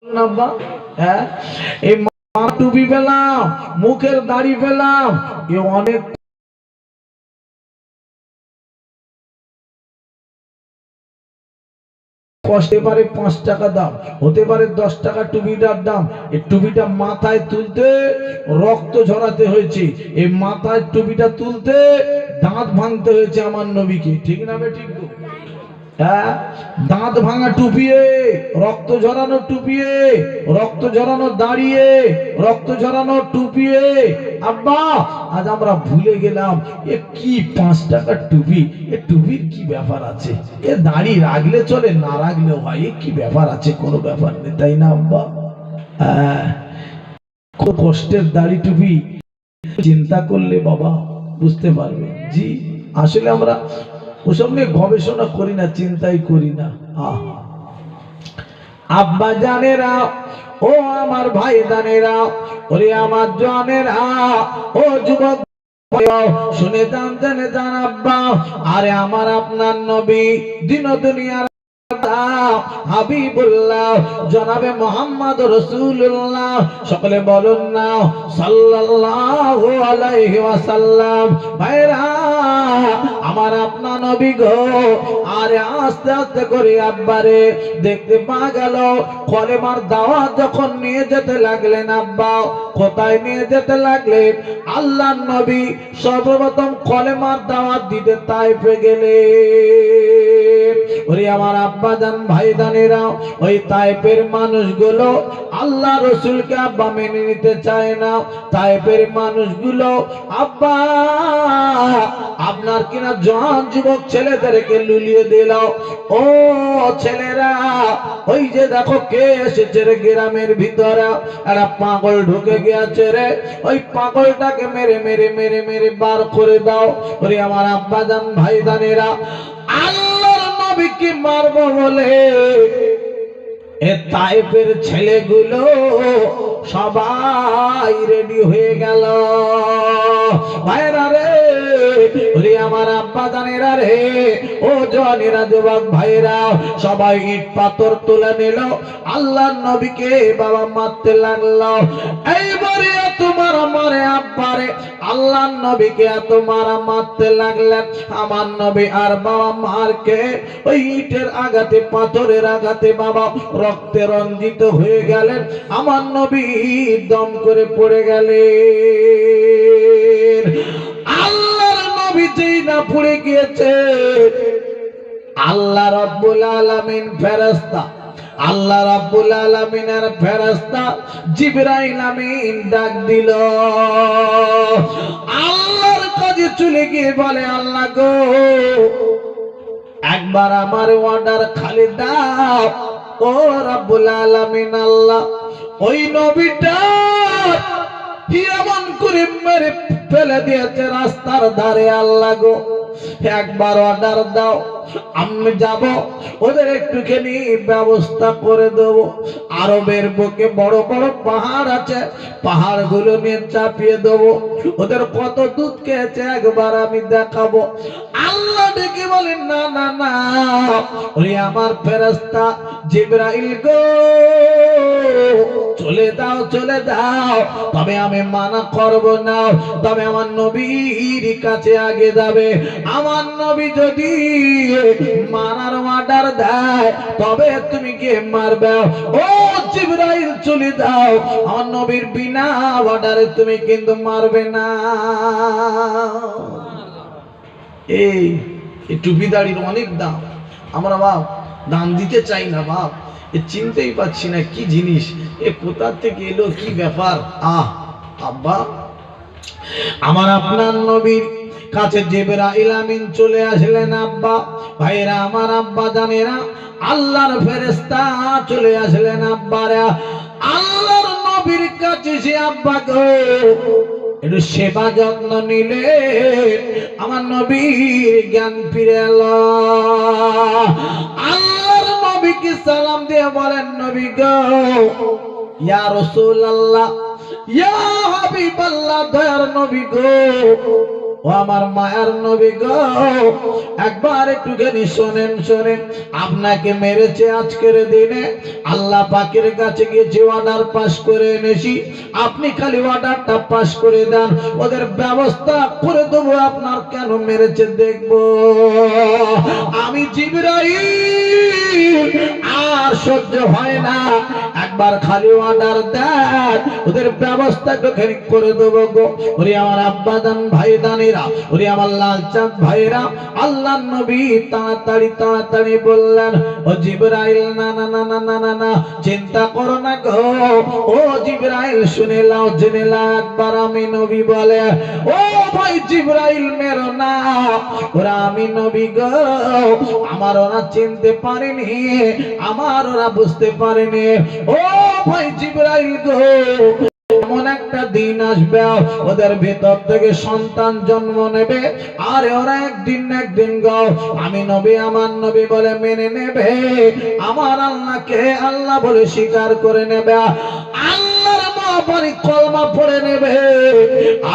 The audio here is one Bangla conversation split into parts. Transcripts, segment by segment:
আব্বা হ্যাঁ এই টুপি পেলাম, মুখের দাড়ি পেলাম, এ অনেক কষ্টে পারে 5 টাকা দাম, হতে পারে 10 টাকা টুপিটার দাম। এই টুপিটা মাথায় তুলতে রক্ত ঝরাতে হয়েছে, এই মাথায় টুপিটা তুলতে দাঁত ভাঙতে হয়েছে আমার নবীকে। ঠিক না বে ঠিক? হ্যাঁ, দাঁত ভাঙা টুপিয়ে, রক্ত ঝরানো টুপিয়ে, রক্ত ঝরানো দাঁড়িয়ে, রক্ত ঝরানো টুপিয়ে। আব্বা আজ আমরা ভুলে গেলাম এ কি 5 টাকার টুপি, এ টুপির কি ব্যাপার আছে, এ দাড়ি রাখলে চলে না রাখলেও হয়, এ কি ব্যাপার আছে, কোনো ব্যাপার নেই, তাই না আব্বা? হ্যাঁ, কত কষ্টের দাড়ি টুপি, চিন্তা করলে বাবা বুঝতে পারবে। জি, আসলে আমরা ওসব নিয়ে গবেষণা করি না, চিন্তাই করি না। আব্বা জানেরা, ও আমার ভাই জানেরা, ওরে আমার জানেরা, ও যুবক শুনে যান, জেনে যান আব্বা, আরে আমার আপনার নবী দিন দুনিয়ার হাবিবুল্লাহ জনাবে মুহাম্মদ রাসূলুল্লাহ, সকলে বলুন না সাল্লাল্লাহু আলাইহি ওয়াসাল্লাম। ভাইরা আমার আপনার নবী গো, আরে আস্তে আস্তে করে আব্বারে দেখতে পা গেল কলেমার দাওয়াত যখন নিয়ে যেতে লাগলেন। আব্বা কোথায় নিয়ে যেতে লাগলেন? আল্লাহর নবী সর্বপ্রথম কলেমার দাওয়াত দিতে তাইফে গেলেন। ওরে আমার আব্বা জান ভাই জানেরা, ওই তাইফের মানুষগুলো আল্লাহ রসুলকে আব্বা মেনে নিতে চায় না। তাইফের মানুষগুলো আব্বা আপনার কিনা জওয়ান যুবক ছেলেদেরকে লুলিয়ে দিল। ও ছেলেরা, ওই যে দেখো কে এসেছে রে গ্রামের ভিতরে, একটা পাগল ঢুকে গিয়েছে রে, ওই পাগলটাকে মেরে মেরে মেরে মেরে বার করে দাও। ওরে আমার আব্বা জান ভাই জানেরা, আল্লাহর নবীকে মারবো বলে এ তাইফের ছেলেগুলো সবাই রেডি হয়ে গেল। ভাইরা রে, ওরে আমার আব্বা জানেরা রে, ও জনেরা যুবক ভাইরা, সবাই ইট পাথর তুলে নিল, আল্লাহর নবীকে বাবা মারতে লাগলো। এইবারে তোমার মারে আব্বারে, আল্লাহর নবীকে এত মারা মারতে লাগলেন। আমার নবী আর বাবা মারকে ওই ইটের আঘাতে, পাথরের আঘাতে বাবা রক্তে রঞ্জিত হয়ে গেলেন। আমার নবী দম করে পড়ে গেলেন। আল্লাহর নবী যেই না পড়ে গিয়েছে, আল্লাহ রাব্বুল আলামিন ফেরেশতা, আল্লাহ রাব্বুল আলামিনের ফেরেশতা জিবরাইল আমিন ডাক দিল। আল্লাহর কাছে চলে গিয়ে বলে, আল্লাহ গো, একবার আমার অর্ডার খালি দাও। ও রাব্বুল আলামিন আল্লাহ, ওই নবীটা এমন করে মেরে ফেলে দিয়েছে রাস্তার ধারে, আল্লাহ গো একবার অর্ডার দাও, আমি যাব, ওদের একটুখানি ব্যবস্থা করে দেব। আরবের বুকে বড় বড় পাহাড় আছে, পাহাড়গুলো নিয়ে চাপিয়ে দেব, ওদের কত দুধ খেয়েছে একবার আমি দেখাবো। আল্লাহ ডেকে বলেন, না না না, ওরে আমার ফেরেশতা জিবরাইল গো, চলে দাও চলে দাও, তবে আমি মানা করব না, তবে আমার নবীর কাছে আগে যাবে। আমার নবী যদি মারার অর্ডার দেয় তবে তুমি কে মারবে? ও জিবরাইল চলে দাও, আমার নবীর বিনা অর্ডারে তুমি কিন্তু মারবে না। এই টুপি দাড়ির অনেক দাম, আমরা বাপ দাম দিতে চাই না বাপ, এ চিনতেই পাচ্ছি না কি জিনিস, এ কোথা থেকে এলো, কি ব্যাপার। আব্বা আমার আপনার নবীর কাছে জিবরাইল আমিন চলে আসলেন। আব্বা ভাইরা আমার আব্বা জানেরা, আল্লাহর ফেরেশতা চলে আসলেন। আব্বারা আল্লাহর নবীর কাছে সে আব্বা গো একটু সেবা যত্ন নিলে আমার নবীর জ্ঞান ফিরে এলো। আল্লাহর নবীকে সালাম দিয়ে বলেন, নবী গো, ইয়া রাসূলুল্লাহ, ইয়া হাবিবাল্লাহ, দয়ার নবী গো, ও আমার মায়ার নবী গো, একবার একটুখানি শোনেন শোনেন, আপনাকে মেরেছে আজকের দিনে, আল্লাহ পাকের কাছে গিয়ে অর্ডার পাস করে এনেছি, আপনি খালি অর্ডারটা পাস করে দেন, ওদের ব্যবস্থা করে দেবো। আপনার কেন মেরেছে দেখবো। আমি জিবরাইল, আর সহ্য হয় না, একবার খালি অর্ডার দেন, ওদের ব্যবস্থা খালি করে দেবো গো। ওরে আমার আব্বাদান ভাইদানেরা, ওরে আমার লাল চাঁদ ভাইরা, আল্লাহ নবী তাড়াতাড়ি তাড়াতাড়ি বললেন, ও জিবরাইল, না না না না না না না, চিন্তা করো না গো। ও জিবরাইল, শুনে লাও, জেনে লাও একবার। আমি নবী বলে, ও ভাই জিবরাইল মেরো না, ওরা আমি নবী গো, আমার ওরা চিনতে পারেনি, আমার ওরা বুঝতে পারেনি। ও ভাই জিবরাইল গো, এমন একটা দিন আসবে ওদের ভেতর থেকে সন্তান জন্ম নেবে, আর ওরা একদিন না একদিন গো আমি নবী, আমার নবী বলে মেনে নেবে, আমার আল্লাহকে আল্লাহ বলে স্বীকার করে নেবে, আল্লাহর মহাবাণী কলমা পড়ে নেবে।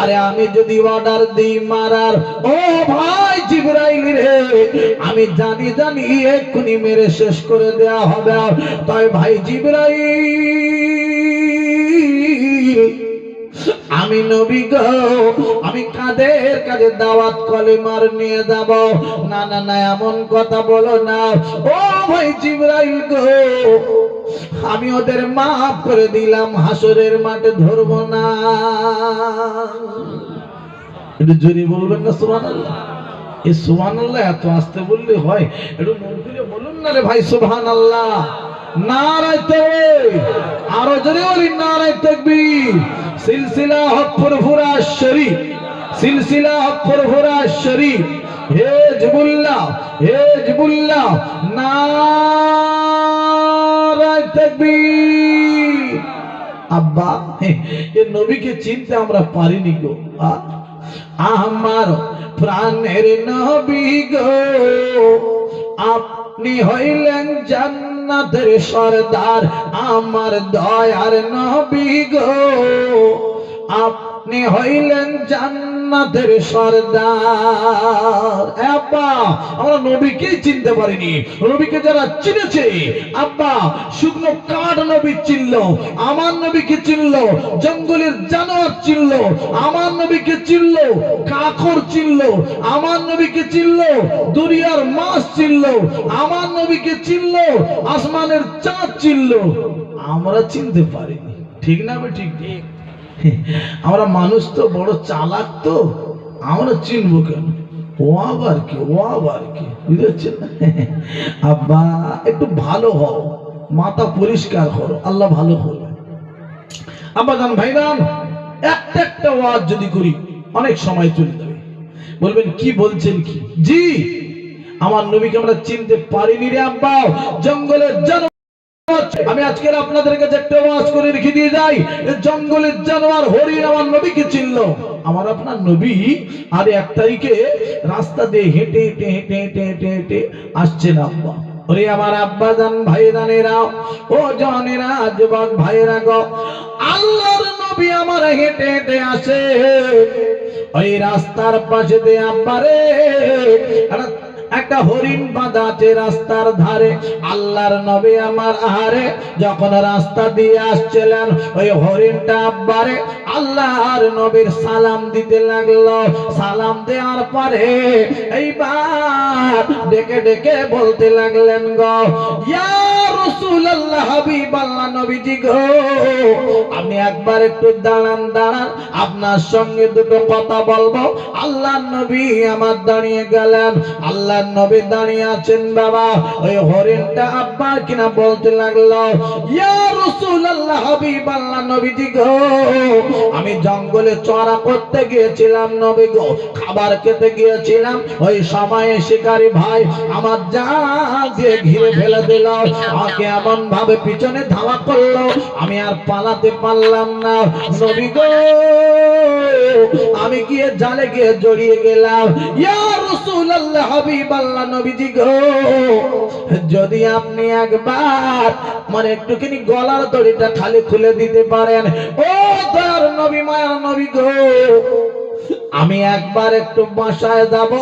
আরে আমি যদি অর্ডার দিই মারার, ও ভাই জিবরাইল রে, আমি জানি জানি এক্ষুনি মেরে শেষ করে দেয়া হবে। তাই ভাই জিবরাইল, আমি নবী গো, আমি কাদের কাছে দাওয়াত কলেমার নিয়ে যাব। না না না, এমন কথা বলো না। ও ভাই জিবরাইল গো, আমি ওদের মাফ করে দিলাম, হাসরের মাঠে ধরবো না। একটু জোরে বলবেন না সুবহানাল্লাহ। এই সুবহানাল্লাহ এত আস্তে বললে হয়? একটু মন খুলে বলুন না রে ভাই সুবহানাল্লাহ। নারায়ে তাকবীর, আরো জোরে বলুন নারায়ে তাকবীর। সিলসিলা হক ফুরফুরা শরীফ, সিলসিলা হক ফুরফুরা শরীফ, হিজবুল্লাহ হিজবুল্লাহ, নারায়ে তাকবীর। আব্বা, এই নবীকে চিনতে আমরা পারিনি গো। আমার প্রাণের নবী গো, আপনি হইলেন জান্নাতের সরদার, আমার দয়ার নবী গো, আপনি হইলেন জান্নাতের সরদার। আব্বা, আমরা নবীকেই চিনতে পারিনি। নবীকে যারা চিনেছে আব্বা, শুকনো কাঠ নবী চিনল, আমার নবীকে চিনল, জঙ্গলের জানোয়ার চিনল, আমার নবীকে চিনল, কাকর চিনল, আমার নবীকে চিনল, দরিয়ার মাছ চিনল, আমার নবীকে চিনল, আসমানের চাঁদ চিনল, আমরা চিনতে পারিনি। ঠিক না? ঠিক ঠিক। আমরা মানুষ তো বড় চালাক, তো আমরা চিনবো কেন? ও আবার কি, ও আবার কি, বুঝতে না? আব্বা, একটু ভালো হও, মাথা পরিষ্কার করো, আল্লাহ ভালো করবে। আব্বা জান, ভাইরান, একটা একটা ওয়াজ যদি করি অনেক সময় চলে যাবে। বলবেন কি বলছেন কি? জি, আমার নবীকে আমরা চিনতে পারিনি রে আব্বা। জঙ্গলের জানোয়ার, আমি আজকের আপনাদের কাছে একটা ওয়াজ করে রেখে দিয়ে যাই, জঙ্গলের জানোয়ার হরিণ আমার নবীকে চিনল। আমার আপনার নবী আর 1 তারিখে রাস্তা দিয়ে হেঁটে হেঁটে হেঁটে হেঁটে হেঁটে হেঁটে আসছেন আব্বা। ওরে আমার আব্বা জান ভাইরানেরা, ও জানেরা, যুবক ভাইরা গো, আল্লাহর নবী আমার হেঁটে হেঁটে আসে, ওই রাস্তার পাশে দিয়ে আব্বারে একটা হরিণ বাঁধা আছে রাস্তার ধারে। আল্লাহর নবী আমার আহারে যখন রাস্তা দিয়ে আসছিলেন, ওই হরিণটা আব্বারে আল্লাহর নবীর সালাম দিতে লাগলো। সালাম দেওয়ার পরে এইবার ডেকে ডেকে বলতে লাগলেন গো, ইয়া রাসূলুল্লাহ, হাবিবাল্লাহ, নবীজি গো, আপনি একবার একটু দাঁড়ান দাঁড়ান, আপনার সঙ্গে দুটো কথা বলবো। আল্লাহর নবী আমার দাঁড়িয়ে গেলেন। আল্লাহ নবী দাঁড়িয়ে আছেন বাবা, ওই হরিণটা আব্বা কিনা বলতে লাগলো, ইয়া রাসূলুল্লাহ, হাবিবাল্লাহ, নবীজি গো, আমি জঙ্গলে চড়া করতে গিয়েছিলাম নবী গো, খাবার খেতে গিয়েছিলাম, ওই সময়ে শিকারী ভাই আমার জাল দিয়ে ঘিরে ফেলে দিল, আমাকে এমন ভাবে পিছনে ধাওয়া করলো, আমি আর পালাতে পারলাম না নবী গো, আমি গিয়ে জালে গিয়ে জড়িয়ে গেলাম। ইয়া রাসূলুল্লাহ, হাবিবাল্লাহ, নবীজি গো, যদি আপনি একবার মানে একটুখানি গলার দড়িটা খালি খুলে দিতে পারেন, ও দয়ার নবী, মায়ার নবী গো, আমি একবার একটু বাসায় যাব,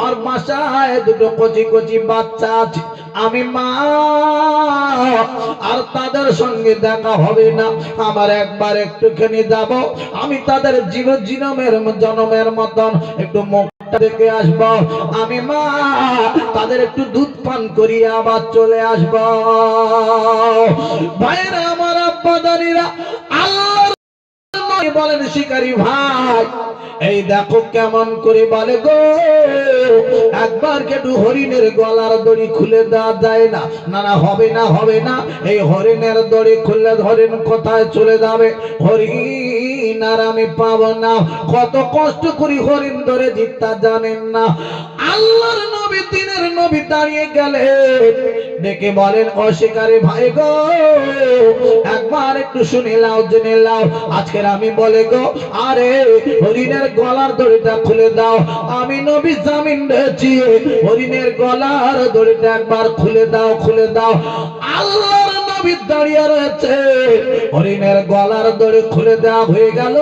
আর বাসায় দুটো কচি কচি বাচ্চা আছে, আমি মা আর তাদের সঙ্গে দেখা হবে না। আমার একবার একটুখানি যাব, আমি তাদের জনমের মতন একটু মুখটা দেখে আসব। আমি মা তাদের একটু দুধ পান করিয়ে আবার চলে আসব। ভাইরা আমার, আব্বাদারিরা, আল্লাহ বলেন শিকারী ভাই, এই দেখো কেমন করে বলে গো, একবার কেটু হরিণের গলার দড়ি খুলে দেওয়া যায় না? না না, হবে না, হবে না। এই হরিণের দড়ি খুললে হরিণ কোথায় চলে যাবে? হরিণ আর আমি পাবো না। কত কষ্ট করি হরিণ ধরে জিততা জানেন না। আল্লাহর নবী, দিনের নবী দাঁড়িয়ে গেলে ডেকে বলেন, অশিকারী ভাই গো, একবার একটু শুনে লাও, জেনে লাও। আজকের আমি বলে গো, আরে হরিণের গলার দড়িটা খুলে দাও। আমি নবী জামিন দিয়েছি, হরিণের গলার দড়িটা একবার খুলে দাও, খুলে দাও। আল্লাহর নবী দাঁড়িয়ে রয়েছে, হরিণের গলার দড়ি খুলে দেওয়া হয়ে গেল।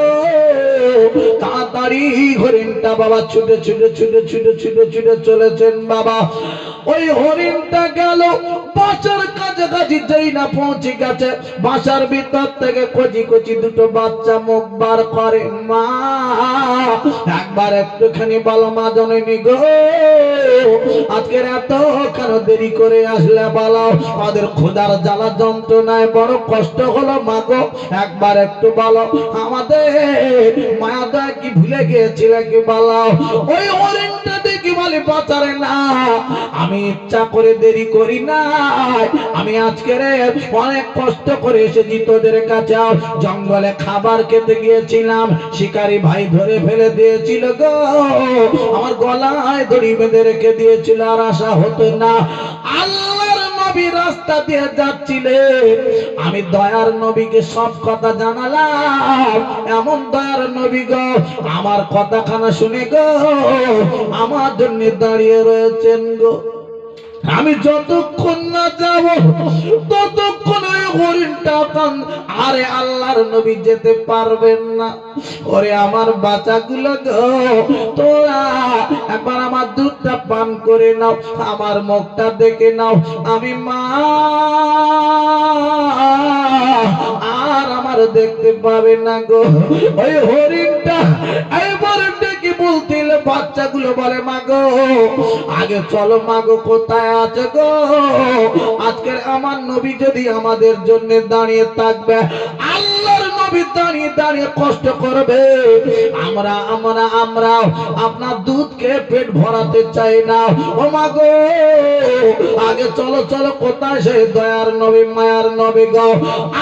তাড়াতাড়ি হরিণটা বাবা ছুটে ছুটে ছুটে ছুটে ছুটে ছুটে চলেছেন বাবা। ওই হরিণটা গেল বাসার কাছাকাছি, যেই না পৌঁছে গেছে, বাসার ভিতর থেকে কচি কচি দুটো বাচ্চা মুখ বার করে। মা একবার একটুখানি বলো, মা জননী গো, আজকের এত কেন দেরি করে আসলে বলো? ওদের ক্ষুধার জ্বালা যন্ত্রণায় বড় কষ্ট হলো মা গো, একবার একটু বলো। আমাদের মায়া দয়া কি ভুলে গিয়েছিলে কি বলো? ওই হরিণটা দেখি বলে, বাঁচারে না, আমি ইচ্ছা করে দেরি করি না, আমি আজকের অনেক কষ্ট করে এসেছি তোদের কাছে। জঙ্গলে খাবার খেতে গিয়েছিলাম, শিকারী ভাই ধরে ফেলে দিয়েছিল গো, আমার গলায় দড়ি বেঁধে রেখে দিয়েছিল, আর আশা হতো না। আল্লাহর নবী রাস্তা দিয়ে যাচ্ছিলেন, আমি দয়ার নবীকে সব কথা জানালাম। এমন দয়ার নবী গো, আমার কথাখানা শুনে গো আমার জন্য দাঁড়িয়ে রয়েছেন গো। আমি যতক্ষণ না যাব ততক্ষণ ওই হরিণটা কান। আরে আল্লাহর নবী যেতে পারবেন না। ওরে আমার বাচ্চাগুলো গো, তোরা একবার আমার দুধটা পান করে নাও, আমার মুখটা দেখে নাও। আমি মা আর আমার দেখতে পাবে না গো। ওই হরিণটা এবার ডেকে বলছিল, বাচ্চাগুলো বলে, মা গো আগে চলো, মা গো কোথায় আছে গো? আজকের আমার নবী যদি আমাদের জন্য দাঁড়িয়ে থাকবে, আল্লাহর নবী দাঁড়িয়ে দাঁড়িয়ে কষ্ট করবে, আমরা আমরা আমরা আপনার দুধকে পেট ভরাতে চাই না। ও মা গো, আগে চলো চলো, কোথায় সেই দয়ার নবী, মায়ার নবী গো?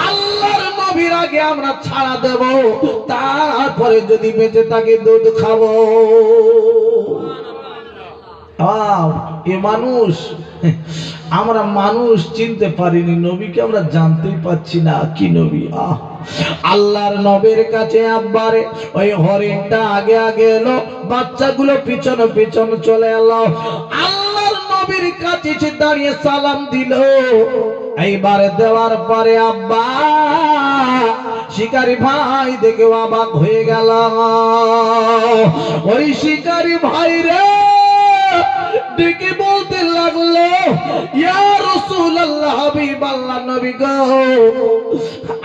আল্লাহর নবীর আগে আমরা ছাড়া দেব, তারপরে যদি বেঁচে থাকি দুধ খাবো। এ মানুষ, আমরা মানুষ চিনতে পারিনি, নবীকে আমরা জানতেই পাচ্ছি না কি নবী। আল্লাহর নবীর কাছে একবারে ওই হরিণটা আগে আগে এলো, বাচ্চাগুলো পিছনে পিছনে চলে এলো। আল্লাহর নবীর কাছে এসে দাঁড়িয়ে সালাম দিল। এইবারে দেওয়ার পরে আব্বা শিকারী ভাই দেখে অবাক হয়ে গেল। ওই শিকারী ভাই রে ডেকে বলতে লাগলো, ইয়া রাসূলুল্লাহ, হাবিবাল্লাহ, নবী গো,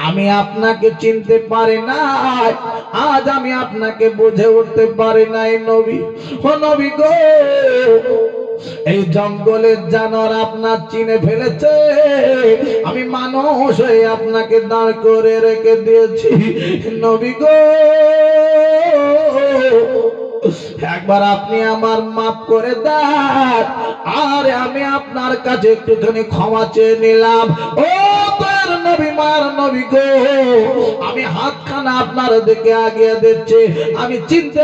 আমি আপনাকে চিনতে পারি নাই, আজ আমি আপনাকে বুঝে উঠতে পারি নাই নবী। ও নবী গো, এই জঙ্গলের জানোয়ার আপনার চিনে ফেলেছে, আমি মানুষ হয়ে আপনাকে দাঁড় করে রেখে দিয়েছি নবী গো, একবার আপনি আমার মাফ করে দেন, আর আমি আপনার কাছে একটুখানি ক্ষমা চেয়ে নিলাম। ও দয়ার নবী, মায়ার নবী গো, আমি হাতখানা আপনার দিকে আগিয়ে দিচ্ছি, আমি চিনতে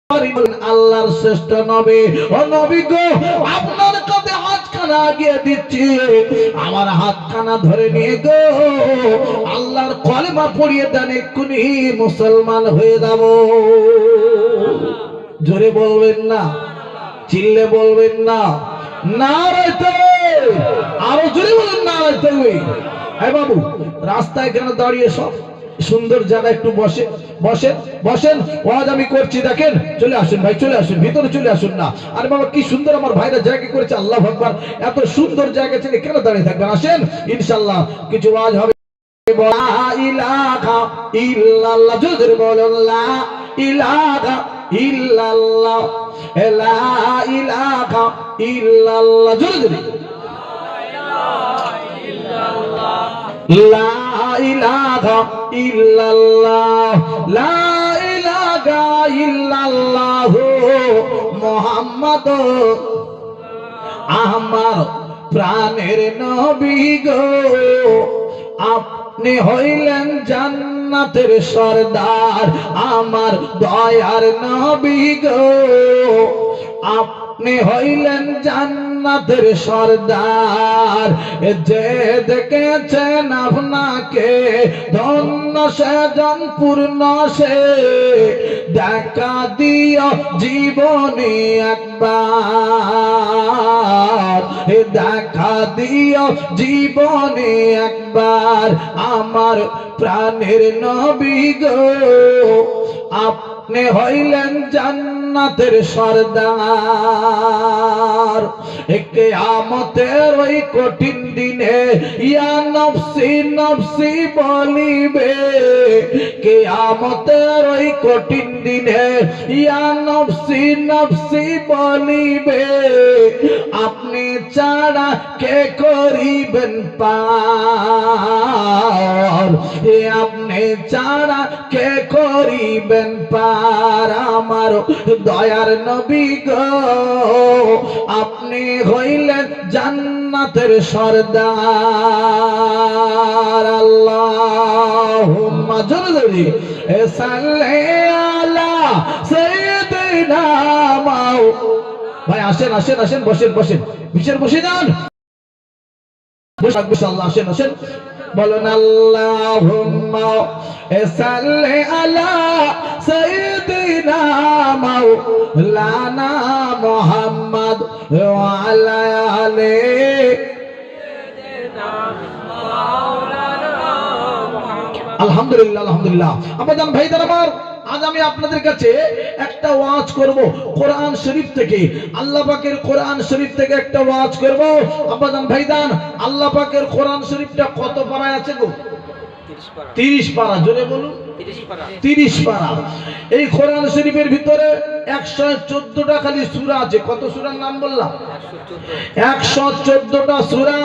পারি আল্লাহর শ্রেষ্ঠ নবী। ও নবী গো, আপনার কাছে হাতখানা আগিয়ে দিচ্ছি, আমার হাতখানা ধরে নিয়ে গো আল্লাহর কলেমা পড়িয়ে দেন, এক্ষুনি মুসলমান হয়ে যাব। জোরে বলবেন না, চিল্লে বলবেন না, নারে তাকবীর, আরো জোরে বলেন নারে তাকবীর। এই বাবু, রাস্তায় কেন দাঁড়িয়ে সব? সুন্দর জায়গা একটু বসেন বসেন, ওয়াজ আমি করছি দেখেন। চলে আসুন ভাই, চলে আসুন, ভিতরে চলে আসুন না। আরে বাবা কি সুন্দর আমার ভাইরা জায়গা করেছে, আল্লাহু আকবার। এত সুন্দর জায়গা ছেড়ে কেন দাঁড়িয়ে থাকবেন? আসেন, ইনশাআল্লাহ কিছু ওয়াজ হবে। লা ইলাহা ইল্লাল্লাহ, জোরে বলুন লা ইলাহা ইল্লাল্লাহ, লা ইলাহা ইল্লাল্লাহ, জোরে জোরে লা ইলাহা ইল্লাল্লাহ, লা ইলাহা ইল্লাল্লাহ মুহাম্মাদুর আমার প্রাণের নবী গো, আপনি হইলেন জান্নাতের সরদার, আমার দয়ার নবী গো, আপনি হইলেন জান্নাতের সরদার। যে দেখেছেন আপনাকে ধন্য সে জন পূর্ণ সে, দেখা দিও জীবনে একবার, দেখা দিও জীবনে একবার আমার প্রাণের নবী গো, আপনি হইলেন জান্নাতের সরদার। কিয়ামতের ওই কঠিন দিনে ইয়া নফসি নফসি বলিবে, কিয়ামতের ওই কঠিন দিনে ইয়া নফসি নফসি বলিবে, আপনি ছাড়া কে করিবেন পার, আপনি ছাড়া কে করিবেন পার আমার দয়ার নবী গো, আপনি হইলেন জান্নাতের সরদার। আল্লাহুম্মা জোরে সাল্লি আলা সাইয়্যিদিনা ভাই আসেন আসেন আসেন, বসেন বসেন, বিশের বসে যান, আসেন আসেন, বলেন আল্লাহুম্মা সাল্লি আলা সাইয়্যিদিনা মাওলানা মুহাম্মদ ওয়া আলা আলি আলহামদুলিল্লাহ আলহামদুলিল্লাহ। আব্বাজান ভাইদের আমার, আজ আমি আপনাদের কাছে একটা ওয়াজ করব কোরআন শরীফ থেকে, আল্লাহ পাকের কোরআন শরীফ থেকে একটা ওয়াজ করব। আব্বাজান ভাইদান, আল্লাহ পাকের কোরআন শরীফটা কত পারায় আছে গো? 30 পারা, জোরে বলুন 30 পারা। এই কোরআন শরীফের ভিতরে 114টা খালি সূরা আছে। কত সূরার নাম বললাম? 114টা সূরা,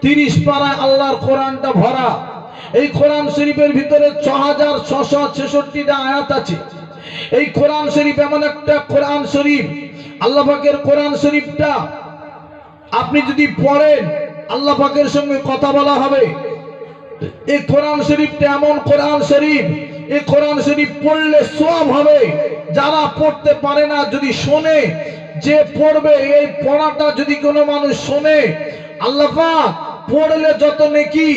30 পারায় আল্লাহর কোরআনটা ভরা। এই কোরআন শরীফের ভিতরে 6666টা আয়াত আছে। এই কোরআন শরীফ এমন একটা কোরআন শরীফ, আল্লাহ পাকের কোরআন শরীফটা আপনি যদি পড়েন আল্লাহ পাকের সঙ্গে কথা বলা হবে। এই কোরআন শরীফটা এমন কোরআন শরীফ, এই কোরআন শরীফ পড়লে সওয়াব হবে। যারা পড়তে পারে না যদি শোনে, যে পড়বে এই পড়াটা যদি কোনো মানুষ শোনে, আল্লাহ পাক পড়লে যত নেকি,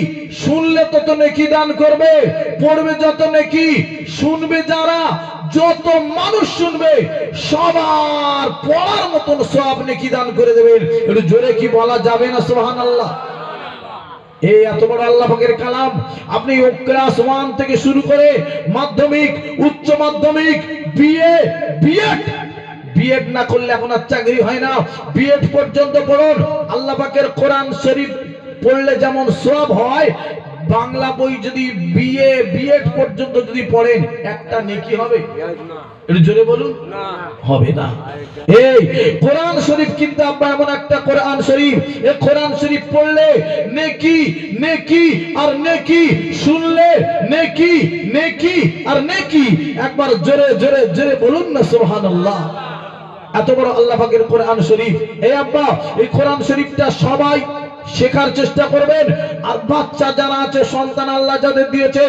শুনলে তত নেকি দান করবে। পড়বে যত নেকি, শুনবে যারা, যত মানুষ শুনবে সবার পড়ার মতন সওয়াব নেকি দান করে দেবেন। একটু জোরে কি বলা যাবে না সুবহানাল্লাহ? এই এত বড় আল্লাহ পাকের কালাম, আপনি ক্লাস 1 থেকে শুরু করে মাধ্যমিক, উচ্চ মাধ্যমিক, বিএড না করলে এখন আর চাকরি হয় না, বিএড পর্যন্ত পড়ুন। আল্লাহ পাকের কোরআন শরীফ পড়লে যেমন সওয়াব হয়, বাংলা বই যদি বিএড পর্যন্ত যদি পড়েন একটা নেকি হবে? একটু জোরে বলুন, হবে না। এই কোরআন শরীফ কিন্তু আব্বা এমন একটা কোরআন শরীফ, এই কোরআন শরীফ পড়লে নেকি নেকি আর নেকি, শুনলে নেকি নেকি আর নেকি। একবার জোরে জোরে জোরে বলুন না সুবহানাল্লাহ। এত বড় আল্লাহ পাকের কোরআন শরীফ। এই আব্বা এই কোরআন শরীফটা সবাই শেখার চেষ্টা করবেন। আর বাচ্চা যারা আছে, সন্তান আল্লাহ যাদের দিয়েছে,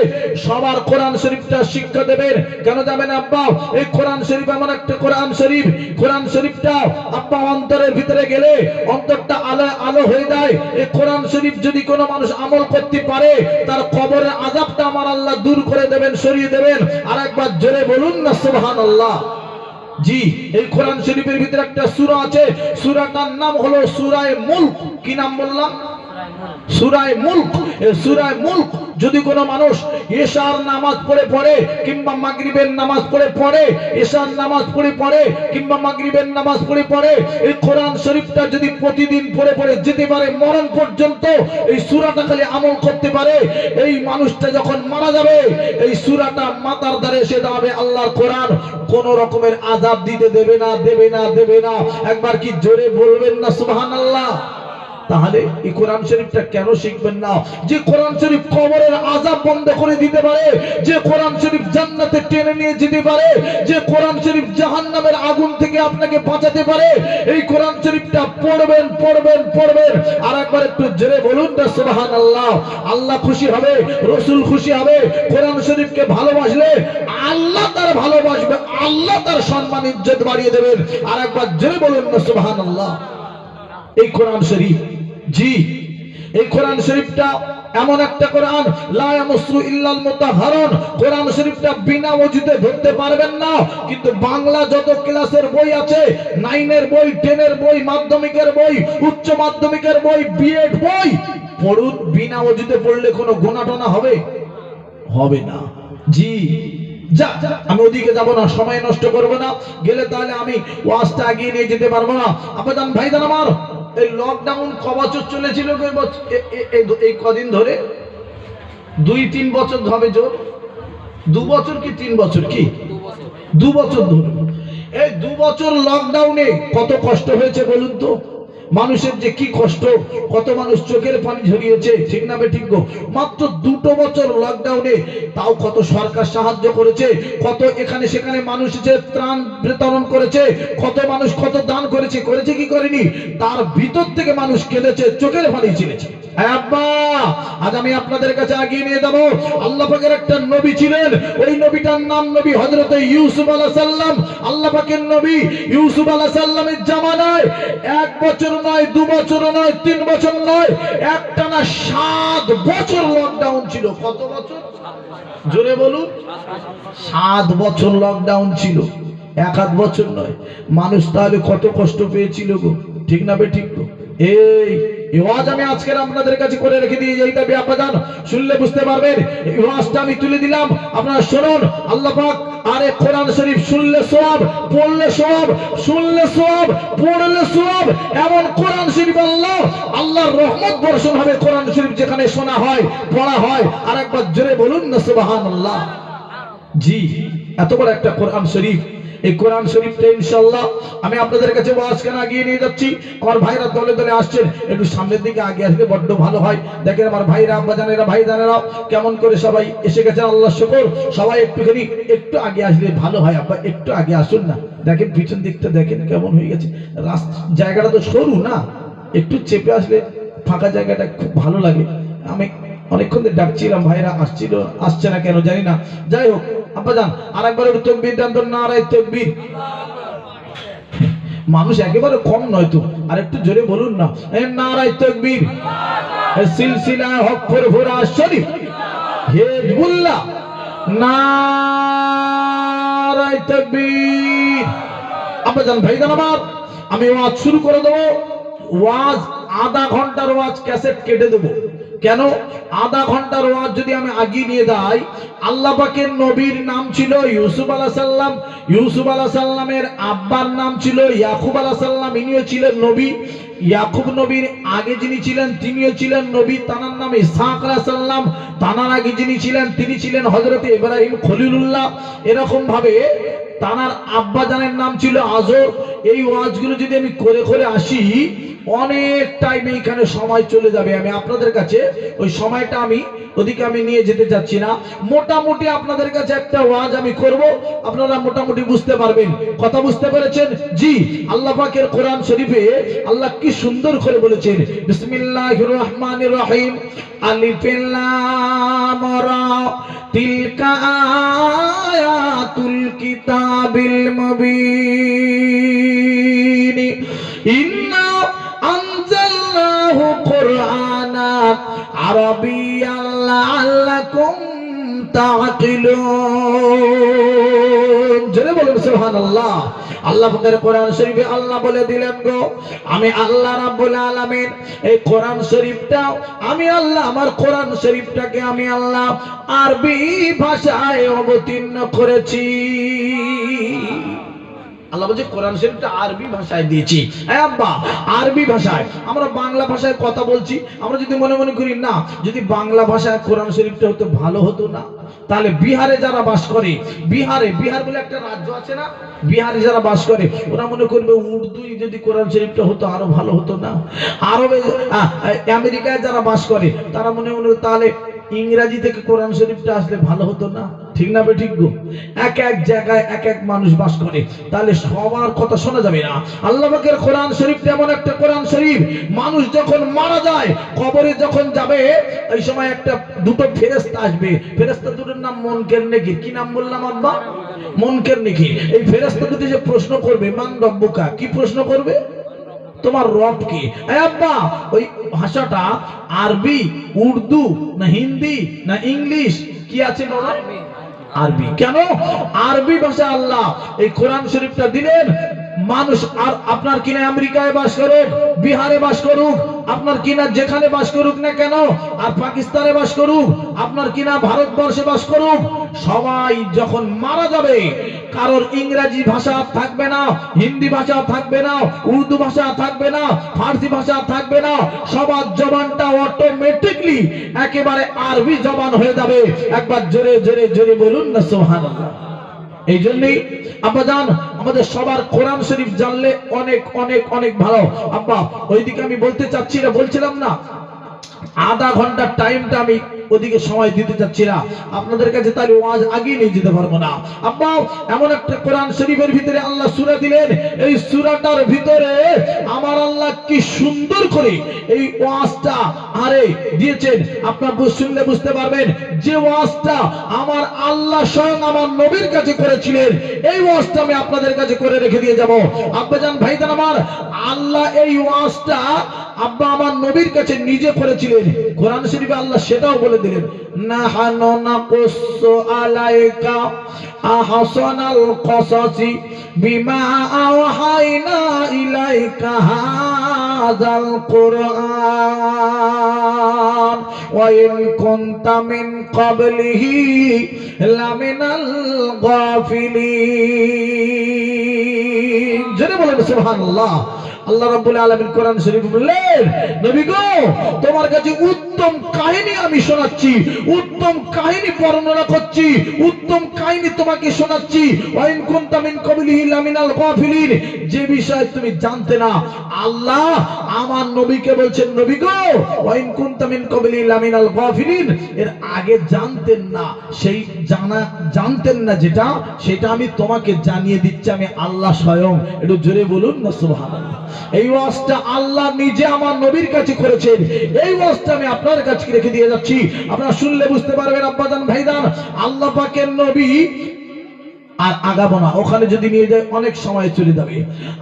সবার কোরআন শরীফটা শিক্ষা দেবেন। কেন যাবেন আব্বা? এই কোরআন শরীফ এমন একটা কোরআন শরীফ, কোরআন শরীফটা আব্বা অন্তরের ভিতরে গেলে অন্তরটা আলো আলো হয়ে যায়। এই কোরআন শরীফ যদি কোনো মানুষ আমল করতে পারে, তার কবরের আযাবটা আমার আল্লাহ দূর করে দেবেন, সরিয়ে দেবেন। আর একবার জোরে বলুন না সুবহানাল্লাহ। জি, এই কোরআন শরীফের ভিতরে একটা সূরা আছে, সূরাটার নাম হলো সূরা মুলক। কি নাম বললাম? সূরা মুলক, এই সূরা মুলক যদি কোনো মানুষ ইশার নামাজ পড়ে কিংবা মাগরিবের নামাজ পড়ে ইশার নামাজ পড়ে কিংবা মাগরিবের নামাজ পড়ে এই কোরআন শরীফটা যদি প্রতিদিন পড়ে যেতে পারে মরণ পর্যন্ত, এই সূরাটা খালি আমল করতে পারে, এই মানুষটা যখন মারা যাবে এই সূরাটা মাথার দ্বারে এসে দাঁড়াবে। আল্লাহর কোরআন কোন রকমের আযাব দিতে দেবে না। একবার কি জোরে বলবেন না সুবহানাল্লাহ? তাহলে এই কোরআন শরীফটা কেন শিখবেন না? যে কোরআন শরীফ কবরের আযাব বন্ধ করে দিতে পারে, যে কোরআন শরীফ জান্নাতে টেনে নিয়ে যেতে পারে, যে কোরআন শরীফ জাহান্নামের আগুন থেকে আপনাকে বাঁচাতে পারে, এই কোরআন শরীফটা পড়বেন। আর একবার একটু জোরে বলুন না সুবহানাল্লাহ। আল্লাহ খুশি হবে, রাসূল খুশি হবে। কোরআন শরীফকে ভালোবাসলে আল্লাহ তার ভালোবাসবে, আল্লাহ তার সম্মান ইজ্জত বাড়িয়ে দেবেন। আর একবার জোরে বলুন না সুবহানাল্লাহ। এই কোরআন শরীফ, জি এই কোরআন শরীফটা এমন একটা কোরআন, লা ইয়ামুসু ইল্লাল মুতাহহারুন। কোরআন শরীফটা বিনা ওযুতে ধরতে পারবেন না, কিন্তু বাংলা যত ক্লাসের বই আছে, 9 এর বই, 10 এর বই, মাধ্যমিকের বই, উচ্চ মাধ্যমিকের বই, বিএড বই পড়ুন, বিনা ওযুতে পড়লে কোনো গুনাহ টনা হবে না। জি যা আমি ওদিকে যাব না, সময় নষ্ট করব না, গেলে তাহলে আমি ওয়াজটা এগিয়ে নিয়ে যেতে পারবো না। আপাতত ভাইজান আমার, এই লকডাউন ক বছর চলেছিল? এই কদিন ধরে 2-3 বছর হবে, জোর 2 বছর কি 3 বছর, কি 2 বছর ধরে। এই 2 বছর লকডাউনে কত কষ্ট হয়েছে বলুন তো? মানুষের যে কি কষ্ট, কত মানুষ চোখের পানি ঝরিয়েছে, ঠিক না বে ঠিক গো? মাত্র 2 বছর লকডাউনে তাও কত সরকার সাহায্য করেছে, কত এখানে সেখানে মানুষ এসে ত্রাণ বিতরণ করেছে, কত মানুষ কত দান করেছে কি করেনি? তার ভিতর থেকে মানুষ কেঁদেছে, চোখের পানি ছেড়েছে। আব্বা, আজ আমি আপনাদের কাছে আগিয়ে নিয়ে যাব। আল্লাহ পাকের একটা নবী ছিলেন, ওই নবীটার নাম নবী হযরত ইউসুফ আলাইহিস সালাম। আল্লাহ পাকের নবী ইউসুফ আলাইহিস সালামের জামানায় 1 বছর নয়, 2 বছর নয়, 3 বছর নয়, একটানা 7 বছর লকডাউন ছিল। কত বছর? জোরে বলুন। 7 বছর লকডাউন ছিল, 1-8 বছর নয়। মানুষ তাহলে কত কষ্ট পেয়েছিল গো, ঠিক না বে ঠিক গো? এই ওয়াজ আমি আজকে আপনাদের কাছে করে রেখে দিয়ে যাই, তবে আপনারা শুনলে বুঝতে পারবেন। এই ওয়াজটা আমি তুলে দিলাম, আপনারা শুনুন। আল্লাহ পাক আরে কোরআন শরীফ শুনলে সওয়াব, পড়লে সওয়াব, শুনলে সওয়াব, পড়লে সওয়াব। এমন কোরআন শরীফ আল্লাহর রহমত বর্ষণ হবে কোরআন শরীফ যেখানে শোনা হয়, পড়া হয়। আর একবার জোরে বলুন না সুবহানাল্লাহ। জি এত বড় একটা কোরআন শরীফ, এই কোরআন শরীফটা ইনশাআল্লাহ আমি আপনাদের কাছে ওয়াজ কেন আগিয়ে নিয়ে যাচ্ছি। আমার ভাইরা দলে দলে আসছেন, একটু সামনের দিকে আগে আসলে বড্ড ভালো হয়। দেখেন আমার ভাইরা, আব্বাজানেরা, ভাইজানেরাও কেমন করে সবাই এসে গেছেন, আল্লাহ শুকর। সবাই একটু আগে আসলে ভালো হয়। আব্বা একটু আগে আসুন না, দেখেন পিছন দিকটা দেখেন কেমন হয়ে গেছে। জায়গাটা তো সরু না, একটু চেপে আসলে ফাঁকা জায়গাটা খুব ভালো লাগে। আমি অনেকক্ষণ ধরে ডাকছিলাম, ভাইরা আসছে না কেন জানি না। যাই হোক আব্বাজান, আরেকবার একটু তাকবীর দেন তো, নারায়ে তাকবীর। মানুষ একেবারে কম নয় তো, আর একটু জোরে বলুন না, নারায়ে তাকবীর। সিলসিলা হক ফুরফুরা শরীফ হিজবুল্লাহ, নারায়ে তাকবীর। আব্বাজান ভাইজান আমার, আমি ওয়াজ শুরু করে দেবো। ওয়াজ আধা ঘন্টার ওয়াজ ক্যাসেট কেটে দেবো। কেন? আধা ঘন্টার ওয়াজ যদি আমি আগিয়ে নিয়ে যাই, আল্লাহ পাকের নবীর নাম ছিল ইউসুফ আলাইহিস সালাম। ইউসুফ আলাইহিস সালামের আব্বার নাম ছিল ইয়াকুব আলাইহিস সালাম, ইনিও ছিলেন নবী। ইয়াকুব নবীর আগে যিনি ছিলেন তিনিও ছিলেন নবী, তার নাম ইসহাক আলাইহিস সালাম। তার আগে যিনি ছিলেন তিনি ছিলেন হযরত ইব্রাহিম খলিলুল্লাহ। এরকম ভাবে তার আব্বা জানের নাম ছিল আজর। এই ওয়াজগুলো যদি আমি করে করে আসি, অনেক টাইম এখানে সময় চলে যাবে। আমি আপনাদের কাছে ওই সময়টা আমি ওদিকে আমি নিয়ে যেতে চাচ্ছি না। মোটামুটি আপনাদের কাছে একটা ওয়াজ আমি করব, আপনারা মোটামুটি বুঝতে পারবেন। কথা বুঝতে পেরেছেন? জি। আল্লাহ পাকের কোরআন শরীফে আল্লাহ কি সুন্দর করে বলেছেন, বিসমিল্লাহির রহমানির রহিম, আলিফ লাম রা তিলকা আয়াতুল কিতাবিল মুবিন, ইন্না আনজালনাহু কুরআনান আরাবিয়ান লাআল্লাকুম তাআকিলুন। জোরে বলুন সুবহানাল্লাহ। আল্লাহ পাকের কোরআন শরীফে আল্লাহ বলে দিলেন গো, আমি আল্লাহ রাব্বুল আলামিন এই কোরআন শরীফটা আমি আল্লাহ, আমার কোরআন শরীফটাকে আমি আল্লাহ আরবি ভাষায় অবতীর্ণ করেছি। আল্লাহ বলছে কোরআন শরীফটা আরবি ভাষায় দিয়েছি। হ্যাঁ আব্বা, আরবি ভাষায়। আমরা বাংলা ভাষায় কথা বলছি, আমরা যদি মনে মনে করি না, যদি বাংলা ভাষায় কোরআন শরীফটা হতো ভালো হতো না, তাহলে বিহারে যারা বাস করে, বিহার বলে একটা রাজ্য আছে না, বিহারে যারা বাস করে ওরা মনে করবে উর্দুই যদি কোরআন শরীফটা হতো আরো ভালো হতো না। আরবে আমেরিকায় যারা বাস করে তারা মনে মনে তাহলে ইংরেজি থেকে কোরআন শরীফটা আসলে ভালো হতো না। ঠিক না ঠিক গো? এক এক জায়গায় এক এক মানুষ বাস করে, তাহলে সবার কথা শোনা যাবে না। আল্লাহ পাকের কোরআন শরীফটা এমন একটা কোরআন শরীফ, মানুষ যখন মারা যায়, কবরে যখন যাবে, এই সময় একটা দুটো ফেরেশতা আসবে। ফেরেশতা দুটোর নাম মুনকার নাকির। কি নাম বললাম আব্বা? মুনকার নাকির। এই ফেরেশতা দুটো যে প্রশ্ন করবে, মান রব্বুকা, কি প্রশ্ন করবে? তোমার রব কি? আব্বা, ওই ভাষাটা আরবি, উর্দু না হিন্দি না ইংলিশ, কি আছে বাবা? আরবি। কেন? আরবি ভাষা আল্লাহ এই কোরআন শরীফটা দিলেন। মানুষ আর আপনার কিনা আমেরিকায় বাস করুক, বিহারে বাস করুক, আপনার কিনা যেখানে বাস করুক না কেন, আর পাকিস্তানে বাস করুক, আপনার কিনা ভারতবর্ষে বাস করুক, সবাই যখন মারা যাবে, কারোর ইংরেজি ভাষা থাকবে না, হিন্দি ভাষা থাকবে না, উর্দু ভাষা থাকবে না, ফার্সি ভাষা থাকবে না, সবার জবানটা অটোমেটিকলি একেবারে আরবি জবান হয়ে যাবে। একবার জোরে জোরে জোরে বলুন না সুবহানাল্লাহ। এই জন্যই আব্বাজান আমাদের সবার কোরআন শরীফ জানলে অনেক অনেক অনেক ভালো। আব্বা ওইদিকে আমি বলতে চাচ্ছি না, বলছিলাম না আধা ঘন্টার টাইমটা আমি ওদিকে সময় দিতে চাচ্ছি না আপনাদের কাছে, তাহলে ওয়াজ আগিয়ে নিয়ে যেতে পারবো না। আব্বা এমন একটা কোরআন শরীফের ভিতরে আল্লাহ সূরা দিলেন, এই সূরাটার ভিতরে আমার আল্লাহ কি সুন্দর করে এই ওয়াজটা আরে দিয়েছেন। আপনারা শুনলে বুঝতে পারবেন যে ওয়াজটা আমার আল্লাহ স্বয়ং আমার নবীর কাছে করেছিলেন, এই ওয়াজটা আমি আপনাদের কাছে করে রেখে দিয়ে যাব। আব্বাজান ভাইজান আমার, আল্লাহ এই ওয়াজটা আব্বা আমার নবীর কাছে নিজে করেছিলেন। কোরআন শরীফে আল্লাহ সেটাও বলে দিলেন, নাহানু নাকুসু আলাইকা আহসানাল কসাসি বিমা আওহাইনা ইলাইকা হাযাল কুরআন ওয়া ইন কুনতা মিন ক্বাবলিহি লামিনাল গাফিলিন। জোরে বলেন সুবহানাল্লাহ। আল্লাহ রাব্বুল আলামিন কোরআন শরীফ বললেন, নবী গো তোমার কাছে উত্তম কাহিনী আমি শোনাচ্ছি, উত্তম কাহিনী বর্ণনা করছি, উত্তম কাহিনী তোমাকে শোনাচ্ছি। ওয়াইন কুনতা মিন ক্বাবলিহি লামিনাল গাফিলিন, যে বিষয় তুমি জানতে না, আল্লাহ আমার নবীকে বলছেন, নবী গো ওয়াইন কুনতা মিন ক্বাবলিহি লামিনাল গাফিলিন, এর আগে জানতেন না, সেই জানতেন না যেটা, সেটা আমি তোমাকে জানিয়ে দিচ্ছি, আমি আল্লাহ স্বয়ং। একটু জোরে বলুন না সুবহানাল্লাহ। এই ওয়াজটা আল্লাহ নিজে আমার নবীর কাছে করেছেন, এই ওয়াজটা আমি আপনার কাছে রেখে দিয়ে যাচ্ছি। আপনারা শুনলে বুঝতে পারবেন আব্বাজান ভাইজান, আল্লাহ পাকের নবী আর আগাবো না, ওখানে যদি নিয়ে যায় অনেক সময় চলে যাবে।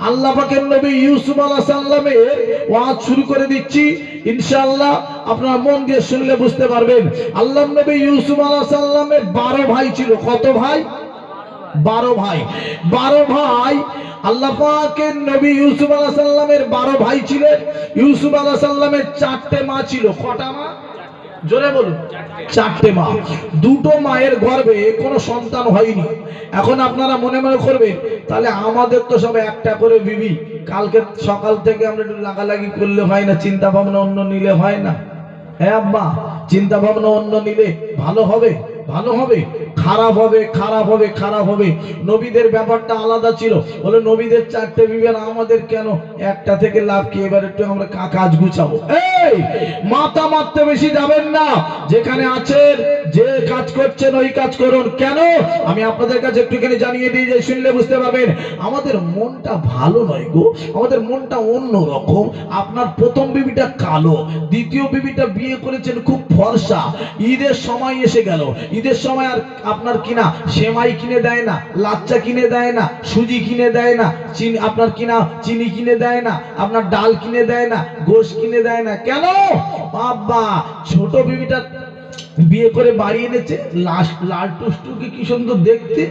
আল্লাহ পাকের নবী ইউসুফ আলাইহিস সালামের ওয়াজ শুরু করে দিচ্ছি ইনশাআল্লাহ, আপনারা মন দিয়ে শুনলে বুঝতে পারবেন। আল্লাহর নবী ইউসুফ আলাইহিস সালামের 12 ভাই ছিল। কত ভাই? 12 ভাই। 12 ভাই। আল্লাহ পাকের নবী ইউসুফ আলাইহিস সালামের 12 ভাই ছিলেন। ইউসুফ আলাইহিস সালামের 4টে মা ছিল। কটা মা? জোরে বলুন। 4টে মা। দুটো মায়ের গর্ভে কোনো সন্তান হয়নি। এখন আপনারা মনে মনে করবেন, তাহলে আমাদের তো সব একটা করে বিবি, কালকে সকাল থেকে আমরা একটু লাগালাগি করলে হয় না, চিন্তা ভাবনা অন্য নিলে হয় না? হ্যাঁ আব্বা, চিন্তা ভাবনা অন্য নিলে ভালো হবে? ভালো হবে? খারাপ হবে? খারাপ হবে, খারাপ হবে। নবীদের ব্যাপারটা আলাদা ছিল, বলে নবীদের 4টে বিবি, আমাদের কেন? একটা থেকে লাভ কি? এবার একটু আমরা কাজ গুছাবো। এই মাথা মারতে বেশি যাবেন না, যেখানে আছেন যে কাজ করছেন ওই কাজ করুন। কেন? আমি আপনাদের কাছে একটুখানি জানিয়ে দিই, যে শুনলে বুঝতে পারবেন, আমাদের মনটা ভালো নয় গো, আমাদের মনটা অন্য রকম। আপনার প্রথম বিবিটা কালো, দ্বিতীয় বিবিটা বিয়ে করেছেন খুব ফর্সা, ঈদের সময় এসে গেল, ঈদের সময় আর আপনার কিনা সেমাই কিনে দেয় না, লাচ্চা কিনে দেয় না, সুজি কিনে দেয় না, আপনার কিনা চিনি কিনে দেয় না, আপনার ডাল কিনে দেয় না, গোশ কিনে দেয় না। কেন? বাবা ছোট বিবিটা বিয়ে করে বাড়ি এনেছে, লাল টুসটুকি কি সুন্দর দেখতে,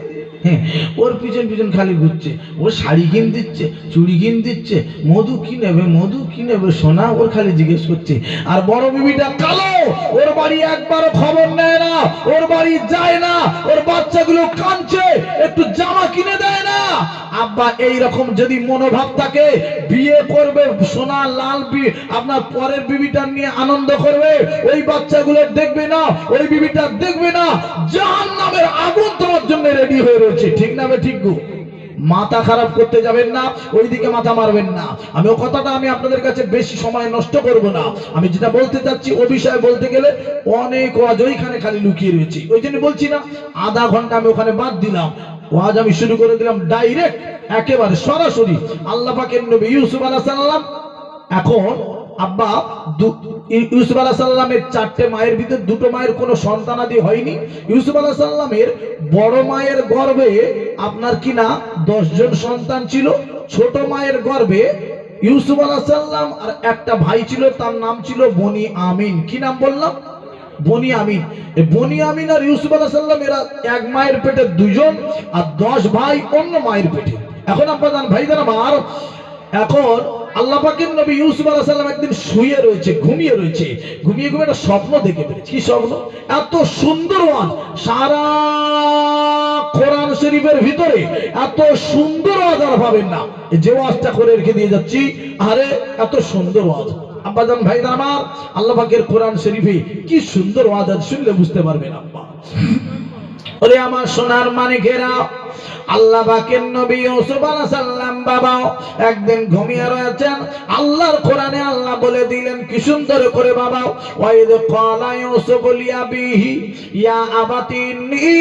ওর পিছন পিছন খালি ঘুরছে, ও শাড়ি কিন দিচ্ছে, চুড়ি কিন দিচ্ছে, মধু কি নেবে, মধু কি নেবে সোনা, ওর খালি জিজ্ঞেস করছে। আর বড় বিবিটা কালো, ওর বাড়ি একবারও খবর নেয় না, ওর বাড়ি যায় না, ওর বাচ্চাগুলো কাঁদছে, একটু জামা কিনে দেয় না। আব্বা এই রকম যদি মনোভাব থাকে, বিয়ে করবে সোনা লাল আপনার পরের বিবিটা নিয়ে আনন্দ করবে, ওই বাচ্চাগুলো দেখবে না, ওই বিবিটা দেখবে না, জাহান্নামের আগুন তোমার জন্য রেডি হয়ে রয়েছে। ঠিক না বে ঠিক গো? মাথা খারাপ করতে যাবেন না, ওইদিকে মাথা মারবেন না। আমি ও কথাটা আমি আপনাদের কাছে বেশি সময় নষ্ট করব না। আমি যেটা বলতে চাচ্ছি ও বিষয়ে বলতে গেলে অনেক ওয়াজ ওইখানে খালি লুকিয়ে রয়েছে, ওই জন্য বলছি না আধা ঘন্টা আমি ওখানে বাদ দিলাম, ওয়াজ আমি শুরু করে দিলাম ডাইরেক্ট একেবারে সরাসরি আল্লাহ পাকের নবী ইউসুফ আলাইহিস সালাম। এখন আব্বা ইউসুফ আলাইহিস সালামের চারটে মায়ের ভিতর দুটো মায়ের কোনো সন্তানাদি হয়নি। ইউসুফ আলাইহিস সালামের বড় মায়ের গর্ভে আপনার কিনা 10 জন সন্তান ছিল। ছোট মায়ের গর্ভে ইউসুফ আলাইহিস সালাম আর একটা ভাই ছিল, তার নাম ছিল বনি আমিন। কি নাম বললাম? বনি আমিন। এই বনি আমিন আর ইউসুফ আলাইহিস সালাম এরা এক মায়ের পেটে দুজন, আর 10 ভাই অন্য মায়ের পেটে। এখন আপনার ভাইদের আমার, এখন আল্লাহ পাকের নবী ইউসুফ আলাইহিস সালাম একদিন শুয়ে রয়েছে, ঘুমিয়ে রয়েছে, ঘুমিয়ে ঘুমিয়ে একটা স্বপ্ন দেখে ফেলেছে। কি স্বপ্ন? এত সুন্দর ওয়াজ, সারা কোরআন শরীফের ভিতরে এত সুন্দর ওয়াজ আর পাবেন না। যে ওয়াজটা করে রেখে দিয়ে যাচ্ছি, আরে এত সুন্দর ওয়াজ আব্বাজান ভাইরা আমার, আল্লাহ পাকের কোরআন শরীফে কি সুন্দর ওয়াজ, আজ শুনলে বুঝতে পারবেন আব্বা। ওরে আমার সোনার মানিকেরা, আল্লাহ পাকের নবী ইউসুফ আলাইহিস সালাম বাবা একদিন ঘুমিয়ে রয়েছেন, আল্লাহর কোরআনে আল্লাহ বলে দিলেন কি সুন্দর করে বাবা, ওয়াইদ ক্বালা ইউসুফ লিআবিহি ইয়া আবাতি ইন্নী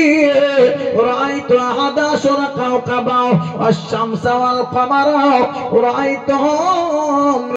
রাআইতু আহাদা আশরা কাওকাবা ওয়াশ-শামসা ওয়াল কামারা রাআইতুহুম